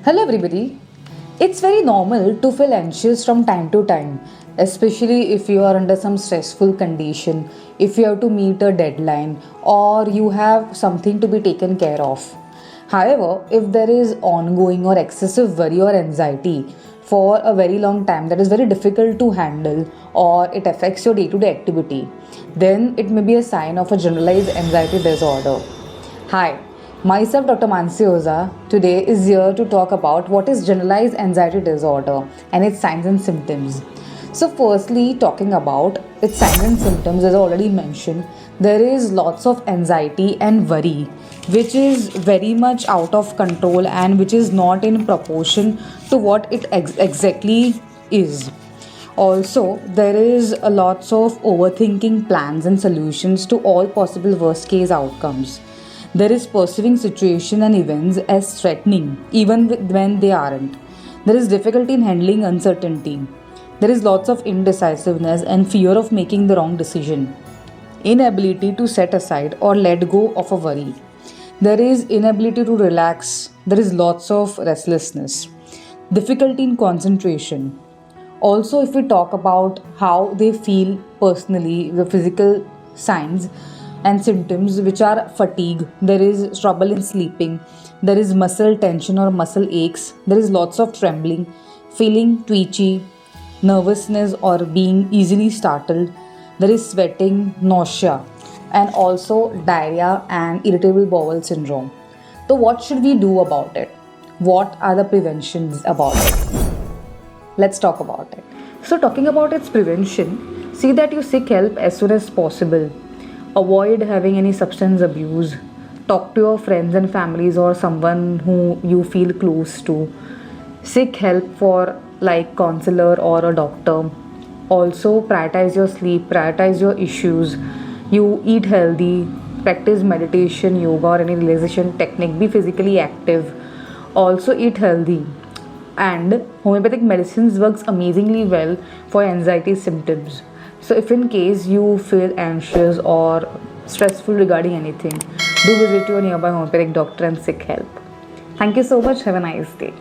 Hello, everybody. It's very normal to feel anxious from time to time, especially if you are under some stressful condition, if you have to meet a deadline, or you have something to be taken care of. However, if there is ongoing or excessive worry or anxiety for a very long time that is very difficult to handle, or it affects your day to day activity, then it may be a sign of a generalized anxiety disorder. Hi, myself Dr. Mansi Oza today is here to talk about what is generalized anxiety disorder and its signs and symptoms. So, firstly, talking about its signs and symptoms, as I already mentioned, there is lots of anxiety and worry, which is very much out of control and which is not in proportion to what it exactly is. Also, there is a lots of overthinking plans and solutions to all possible worst case outcomes. There is perceiving situation and events as threatening even when they aren't. There is difficulty in handling uncertainty. There is lots of indecisiveness and fear of making the wrong decision. Inability to set aside or let go of a worry. There is inability to relax. There is lots of restlessness. Difficulty in concentration. Also, if we talk about how they feel personally, the physical signs and symptoms, which are fatigue, there is trouble in sleeping, there is muscle tension or muscle aches, there is lots of trembling, feeling twitchy, nervousness or being easily startled, there is sweating, nausea, and also diarrhea and irritable bowel syndrome. So, what should we do about it? What are the preventions about it? Let's talk about it. So, talking about its prevention, see that you seek help as soon as possible. Avoid having any substance abuse. Talk to your friends and families or someone who you feel close to. Seek help for like counselor or a doctor. Also, prioritize your sleep, prioritize your issues. You eat healthy, practice meditation, yoga, or any relaxation technique. Be physically active. Also, eat healthy, and homeopathic medicines works amazingly well for anxiety symptoms. So if in case you feel anxious or stressful regarding anything, do visit your nearby homeopathic doctor and seek help. Thank you so much. Have a nice day.